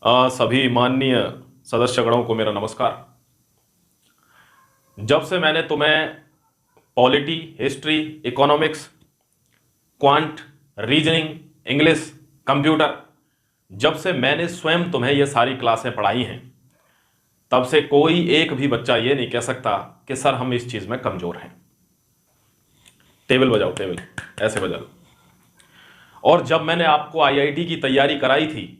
सभी माननीय सदस्यगणों को मेरा नमस्कार। जब से मैंने तुम्हें polity, history, economics, quant, reasoning, English, computer, जब से मैंने स्वयं तुम्हें ये सारी क्लासें पढ़ाई हैं, तब से कोई एक भी बच्चा ये नहीं कह सकता कि सर हम इस चीज़ में कमज़ोर हैं। टेबल बजाओ, टेबल ऐसे बजा लो। और जब मैंने आपको आईआईटी की तैयारी कराई थी,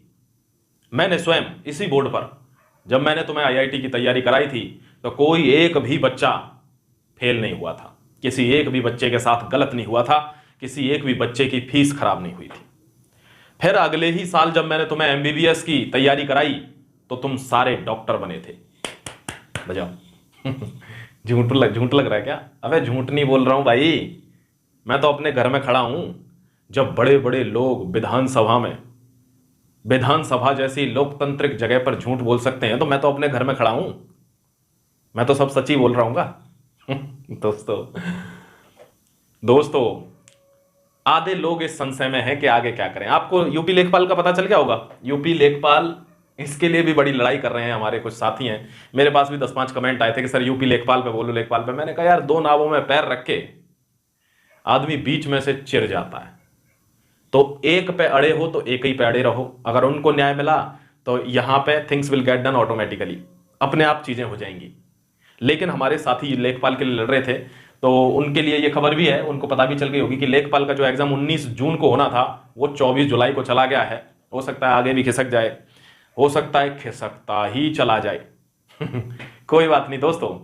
मैंने स्वयं इसी बोर्ड पर जब मैंने तुम्हें आईआईटी की तैयारी कराई थी, तो कोई एक भी बच्चा फेल नहीं हुआ था, किसी एक भी बच्चे के साथ गलत नहीं हुआ था, किसी एक भी बच्चे की फीस खराब नहीं हुई थी। फिर अगले ही साल जब मैंने तुम्हें एमबीबीएस की तैयारी कराई, तो तुम सारे डॉक्टर बने थे। बजाओ। झूठ लग रहा है क्या? अबे झूठ नहीं बोल रहा हूं भाई, मैं तो अपने घर में खड़ा हूं। जब बड़े बड़े लोग विधानसभा जैसी लोकतांत्रिक जगह पर झूठ बोल सकते हैं, तो मैं तो अपने घर में खड़ा हूं। मैं तो सब सच ही बोल रहा हूँ। दोस्तों दोस्तों आधे लोग इस संशय में हैं कि आगे क्या करें। आपको यूपी लेखपाल का पता चल गया होगा। यूपी लेखपाल, इसके लिए भी बड़ी लड़ाई कर रहे हैं। हमारे कुछ साथी हैं, मेरे पास भी 10-5 कमेंट आए थे कि सर यूपी लेखपाल पे बोलो, लेखपाल पे। मैंने कहा यार, दो नावों में पैर रख के आदमी बीच में से चिर जाता है, तो एक पे अड़े हो तो एक ही पे अड़े रहो। अगर उनको न्याय मिला तो यहां पे things will get done automatically, अपने आप चीजें हो जाएंगी। लेकिन हमारे साथी लेखपाल के लिए लड़ रहे थे, तो उनके लिए ये खबर भी है, उनको पता भी चल गई होगी कि लेखपाल का जो एग्जाम 19 जून को होना था, वो 24 जुलाई को चला गया है। हो सकता है आगे भी खिसक जाए, हो सकता है खिसकता ही चला जाए। कोई बात नहीं दोस्तों।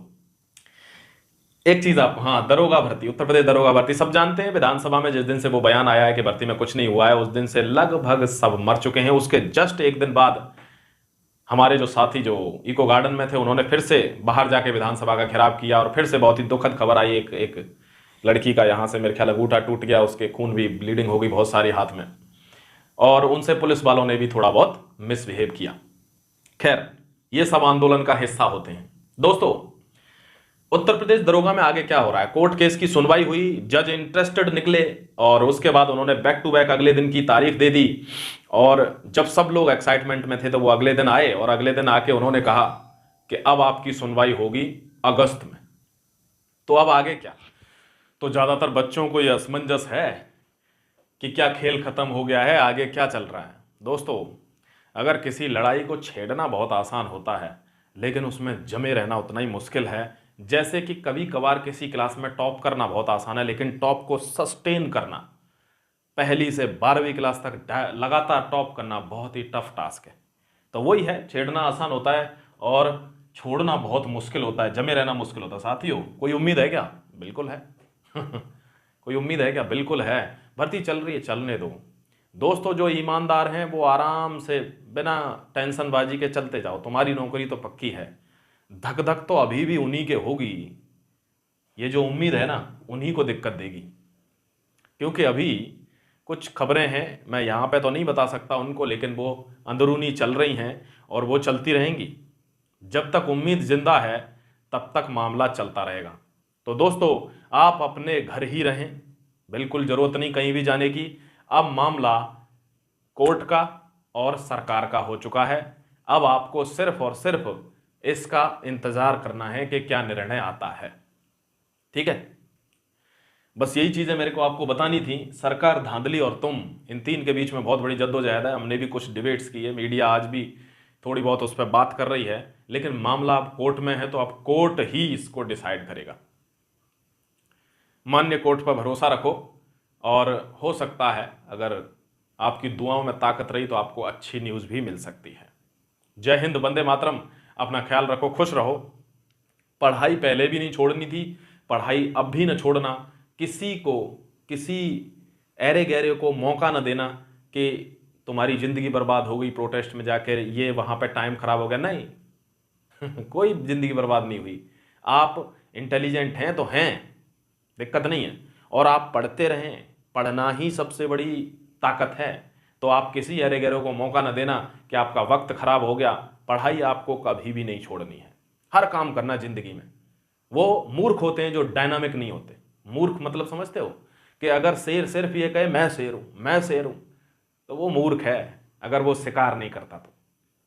एक चीज आप, हाँ, दरोगा भर्ती, उत्तर प्रदेश दरोगा भर्ती, सब जानते हैं विधानसभा में जिस दिन से वो बयान आया है कि भर्ती में कुछ नहीं हुआ है, उस दिन से लगभग सब मर चुके हैं। उसके जस्ट एक दिन बाद हमारे जो साथी जो इको गार्डन में थे, उन्होंने फिर से बाहर जाके विधानसभा का घेराव किया, और फिर से बहुत ही दुखद खबर आई। एक लड़की का यहाँ से मेरे ख्याल अंगूठा टूट गया, उसके खून भी, ब्लीडिंग हो गई बहुत सारी हाथ में, और उनसे पुलिस वालों ने भी थोड़ा बहुत मिसबिहेव किया। खैर, ये सब आंदोलन का हिस्सा होते हैं। दोस्तों, उत्तर प्रदेश दरोगा में आगे क्या हो रहा है? कोर्ट केस की सुनवाई हुई, जज इंटरेस्टेड निकले, और उसके बाद उन्होंने बैक टू बैक अगले दिन की तारीख दे दी। और जब सब लोग एक्साइटमेंट में थे, तो वो अगले दिन आए, और अगले दिन आके उन्होंने कहा कि अब आपकी सुनवाई होगी अगस्त में। तो अब आगे क्या? तो ज्यादातर बच्चों को यह असमंजस है कि क्या खेल खत्म हो गया है, आगे क्या चल रहा है। दोस्तों, अगर किसी लड़ाई को छेड़ना बहुत आसान होता है, लेकिन उसमें जमे रहना उतना ही मुश्किल है। जैसे कि कभी कभार किसी क्लास में टॉप करना बहुत आसान है, लेकिन टॉप को सस्टेन करना, पहली से 12वीं क्लास तक लगातार टॉप करना बहुत ही टफ टास्क है। तो वही है, छेड़ना आसान होता है और छोड़ना बहुत मुश्किल होता है, जमे रहना मुश्किल होता है। साथियों, कोई उम्मीद है क्या? बिल्कुल है। कोई उम्मीद है क्या? बिल्कुल है। भर्ती चल रही है, चलने दो। दोस्तों, जो ईमानदार हैं वो आराम से बिना टेंशनबाजी के चलते जाओ, तुम्हारी नौकरी तो पक्की है। धक धक तो अभी भी उन्हीं के होगी। ये जो उम्मीद है ना, उन्हीं को दिक्कत देगी। क्योंकि अभी कुछ खबरें हैं, मैं यहाँ पे तो नहीं बता सकता उनको, लेकिन वो अंदरूनी चल रही हैं और वो चलती रहेंगी। जब तक उम्मीद जिंदा है, तब तक मामला चलता रहेगा। तो दोस्तों, आप अपने घर ही रहें, बिल्कुल जरूरत नहीं कहीं भी जाने की। अब मामला कोर्ट का और सरकार का हो चुका है। अब आपको सिर्फ और सिर्फ इसका इंतजार करना है कि क्या निर्णय आता है। ठीक है, बस यही चीजें मेरे को आपको बतानी थी। सरकार, धांधली और तुम, इन तीन के बीच में बहुत बड़ी जद्दोजहद है। हमने भी कुछ डिबेट्स की है, मीडिया आज भी थोड़ी बहुत उस पर बात कर रही है, लेकिन मामला अब कोर्ट में है, तो अब कोर्ट ही इसको डिसाइड करेगा। मान्य कोर्ट पर भरोसा रखो, और हो सकता है अगर आपकी दुआओं में ताकत रही तो आपको अच्छी न्यूज़ भी मिल सकती है। जय हिंद, वंदे मातरम। अपना ख्याल रखो, खुश रहो। पढ़ाई पहले भी नहीं छोड़नी थी, पढ़ाई अब भी न छोड़ना। किसी को, किसी ऐरे गैरे को मौका न देना कि तुम्हारी ज़िंदगी बर्बाद हो गई प्रोटेस्ट में जाकर, ये वहाँ पे टाइम खराब हो गया। नहीं। कोई ज़िंदगी बर्बाद नहीं हुई। आप इंटेलिजेंट हैं तो हैं, दिक्कत नहीं है, और आप पढ़ते रहें। पढ़ना ही सबसे बड़ी ताकत है। तो आप किसी अरे गैरों को मौका न देना कि आपका वक्त खराब हो गया। पढ़ाई आपको कभी भी नहीं छोड़नी है, हर काम करना जिंदगी में। वो मूर्ख होते हैं जो डायनामिक नहीं होते। मूर्ख मतलब समझते हो? कि अगर शेर सिर्फ ये कहे मैं शेर हूं, मैं शेर हूं, तो वो मूर्ख है, अगर वो शिकार नहीं करता तो।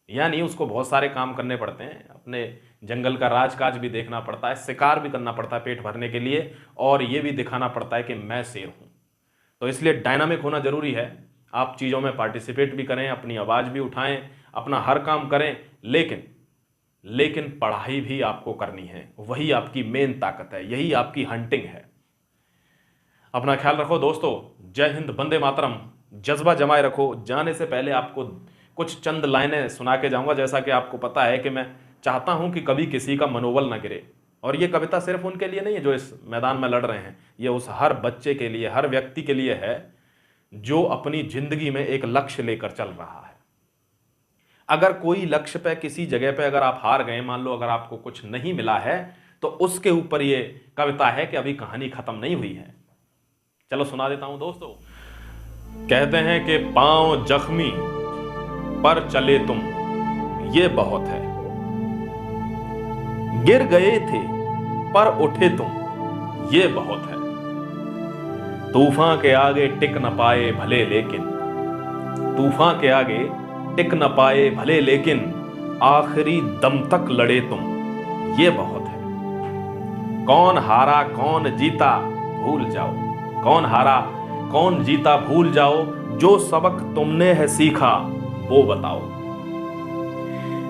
यानी उसको बहुत सारे काम करने पड़ते हैं, अपने जंगल का राजकाज भी देखना पड़ता है, शिकार भी करना पड़ता है पेट भरने के लिए, और ये भी दिखाना पड़ता है कि मैं शेर हूँ। तो इसलिए डायनामिक होना जरूरी है। आप चीज़ों में पार्टिसिपेट भी करें, अपनी आवाज़ भी उठाएं, अपना हर काम करें, लेकिन पढ़ाई भी आपको करनी है। वही आपकी मेन ताकत है, यही आपकी हंटिंग है। अपना ख्याल रखो दोस्तों। जय हिंद, वंदे मातरम। जज्बा जमाए रखो। जाने से पहले आपको कुछ चंद लाइनें सुना के जाऊंगा। जैसा कि आपको पता है कि मैं चाहता हूं कि कभी किसी का मनोबल न गिरे, और ये कविता सिर्फ उनके लिए नहीं है जो इस मैदान में लड़ रहे हैं, ये उस हर बच्चे के लिए, हर व्यक्ति के लिए है जो अपनी जिंदगी में एक लक्ष्य लेकर चल रहा है। अगर कोई लक्ष्य पे, किसी जगह पे अगर आप हार गए, मान लो अगर आपको कुछ नहीं मिला है, तो उसके ऊपर ये कविता है कि अभी कहानी खत्म नहीं हुई है। चलो सुना देता हूं दोस्तों। कहते हैं कि पांव जख्मी पर चले तुम, ये बहुत है। गिर गए थे पर उठे तुम, ये बहुत है। तूफान के आगे टिक न पाए भले लेकिन, तूफान के आगे टिक न पाए भले लेकिन, आखिरी दम तक लड़े तुम, ये बहुत है। कौन हारा कौन जीता भूल जाओ, कौन हारा कौन जीता भूल जाओ, जो सबक तुमने है सीखा वो बताओ।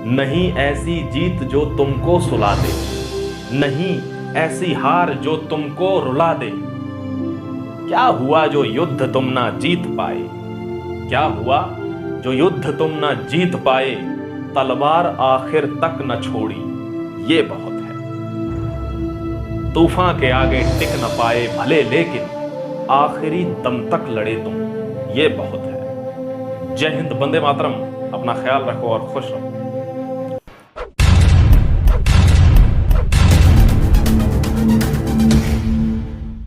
नहीं ऐसी जीत जो तुमको सुला दे, नहीं ऐसी हार जो तुमको रुला दे। क्या हुआ जो युद्ध तुम ना जीत पाए, क्या हुआ जो युद्ध तुम ना जीत पाए, तलवार आखिर तक न छोड़ी, ये बहुत है। तूफान के आगे टिक न पाए भले लेकिन, आखिरी दम तक लड़े तुम, ये बहुत है। जय हिंद, वंदे मातरम। अपना ख्याल रखो और खुश रहो।